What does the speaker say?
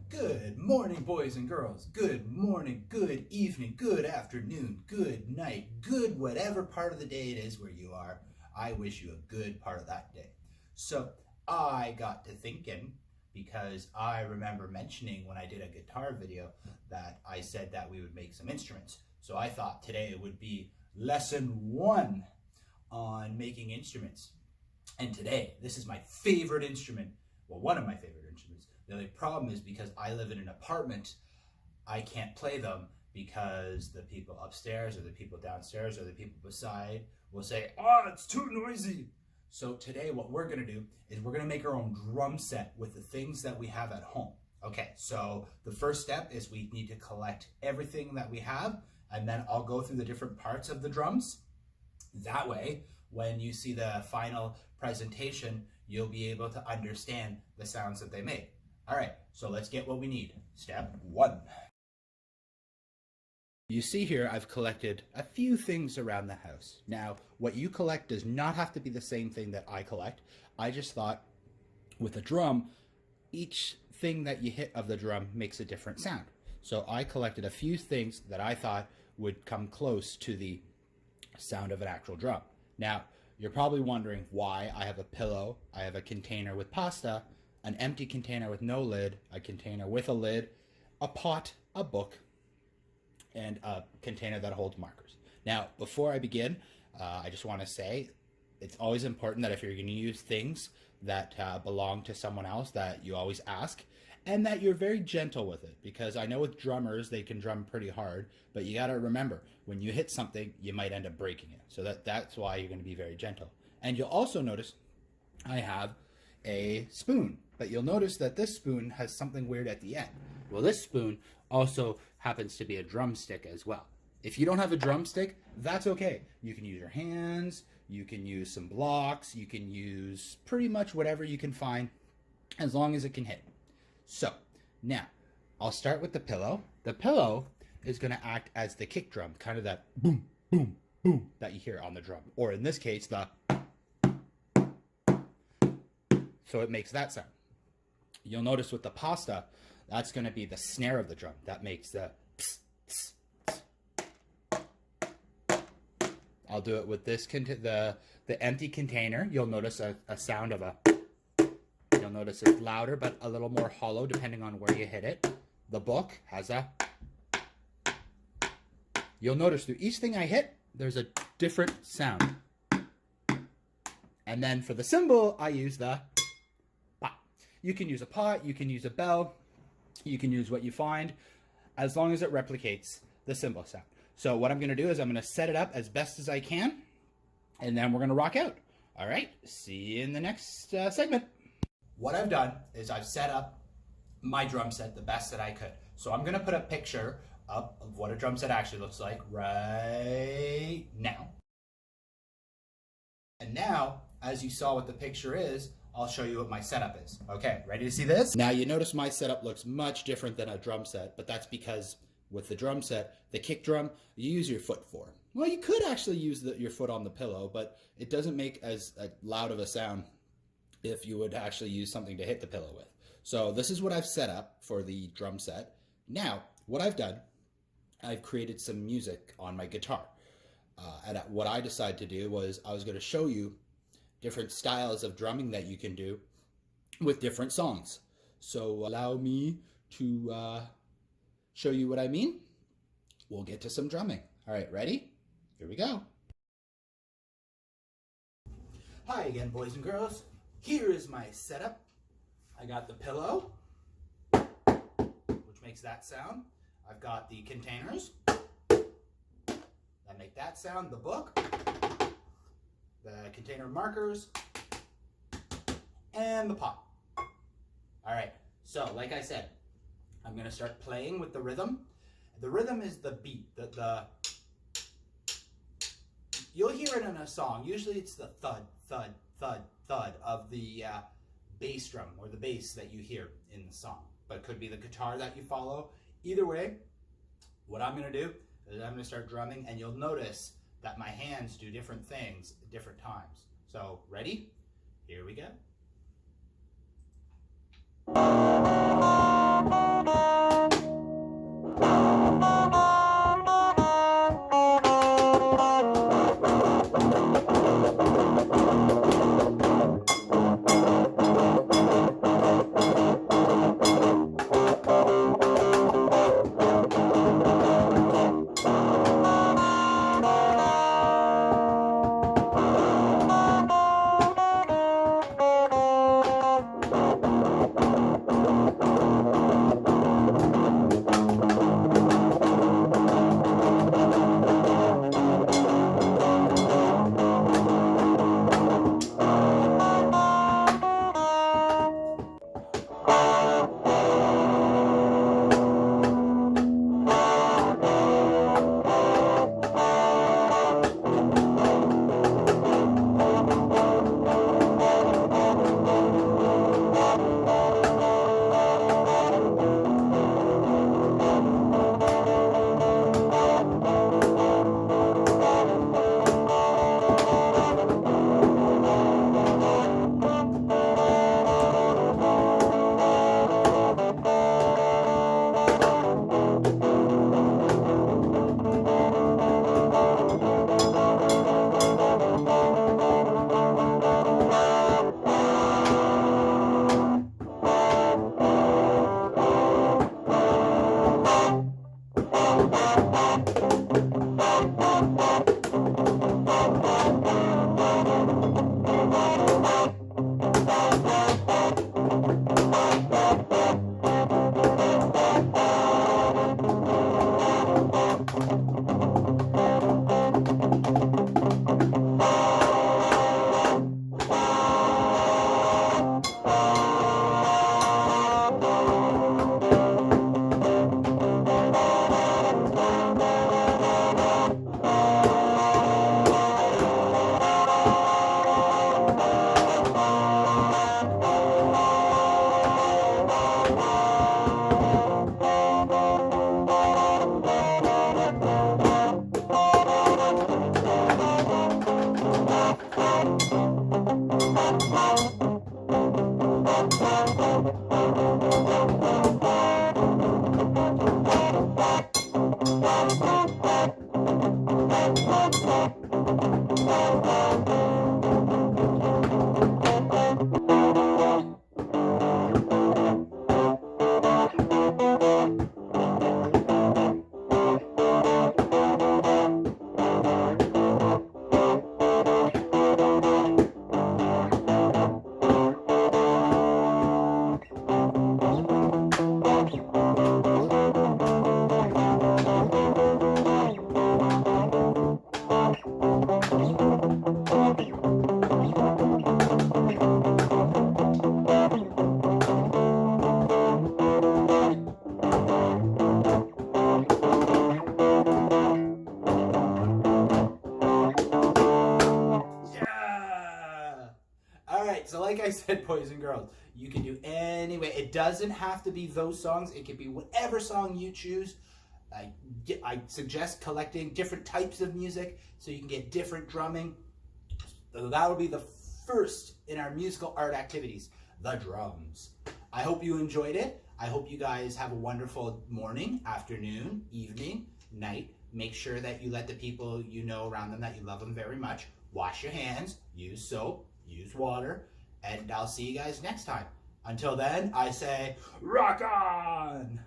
Good morning, boys and girls. Good morning, good evening, good afternoon, good night, good whatever part of the day it is where you are. I wish you a good part of that day. So I got to thinking, because I remember mentioning when I did a guitar video that I said that we would make some instruments. So I thought today would be lesson 1 on making instruments. And today, this is my favorite instrument. Well, one of my favorite instruments. The only problem is because I live in an apartment, I can't play them because the people upstairs or the people downstairs or the people beside will say, "Oh, it's too noisy." So today what we're gonna do is we're gonna make our own drum set with the things that we have at home. Okay, so the first step is we need to collect everything that we have, and then I'll go through the different parts of the drums. That way, when you see the final presentation, you'll be able to understand the sounds that they make. All right, so let's get what we need. Step 1. You see here, I've collected a few things around the house. Now, what you collect does not have to be the same thing that I collect. I just thought with a drum, each thing that you hit of the drum makes a different sound. So I collected a few things that I thought would come close to the sound of an actual drum. Now, you're probably wondering why I have a pillow, I have a container with pasta, an empty container with no lid, a container with a lid, a pot, a book, and a container that holds markers. Now, before I begin, I just want to say it's always important that if you're going to use things that belong to someone else, that you always ask, and that you're very gentle with it, because I know with drummers, they can drum pretty hard, but you got to remember, when you hit something, you might end up breaking it. So that's why you're going to be very gentle. And you'll also notice I have a spoon, but you'll notice that this spoon has something weird at the end. Well, this spoon also happens to be a drumstick as well. If you don't have a drumstick, that's okay. You can use your hands, you can use some blocks, you can use pretty much whatever you can find as long as it can hit. So now I'll start with the pillow. The pillow is going to act as the kick drum, kind of that boom, boom, boom that you hear on the drum, or in this case, the so it makes that sound. You'll notice with the pasta, that's going to be the snare of the drum. That makes the pss, pss, pss. I'll do it with this, the empty container. You'll notice a sound of a, you'll notice it's louder, but a little more hollow depending on where you hit it. The book has a, you'll notice through each thing I hit, there's a different sound. And then for the cymbal, I use the pot. You can use a pot, you can use a bell, you can use what you find, as long as it replicates the cymbal sound. So what I'm gonna do is I'm gonna set it up as best as I can, and then we're gonna rock out. All right, see you in the next segment. What I've done is I've set up my drum set the best that I could. So I'm gonna put a picture up of what a drum set actually looks like right now. And now, as you saw what the picture is, I'll show you what my setup is. Okay, ready to see this? Now you notice my setup looks much different than a drum set, but that's because with the drum set, the kick drum, you use your foot for. Well, you could actually use your foot on the pillow, but it doesn't make as loud of a sound if you would actually use something to hit the pillow with. So this is what I've set up for the drum set. Now, what I've done, I've created some music on my guitar. And what I decided to do was I was going to show you different styles of drumming that you can do with different songs. So allow me to show you what I mean. We'll get to some drumming. All right, ready? Here we go. Hi again, boys and girls. Here is my setup. I got the pillow, which makes that sound. I've got the containers that make that sound, the book, the container markers, and the pot. All right, so like I said, I'm gonna start playing with the rhythm. The rhythm is the beat, you'll hear it in a song. Usually it's the thud, thud, thud, thud of the bass drum or the bass that you hear in the song, but it could be the guitar that you follow. Either way, what I'm gonna do is I'm gonna start drumming, and you'll notice that my hands do different things at different times. So, ready? Here we go. Yeah. All right. So, like I said, boys and girls, you can do any way. It doesn't have to be those songs. It could be whatever song you choose. I suggest collecting different types of music so you can get different drumming. So that will be the first in our musical art activities, the drums. I hope you enjoyed it. I hope you guys have a wonderful morning, afternoon, evening, night. Make sure that you let the people you know around them that you love them very much. Wash your hands, use soap, use water, and I'll see you guys next time. Until then, I say, rock on!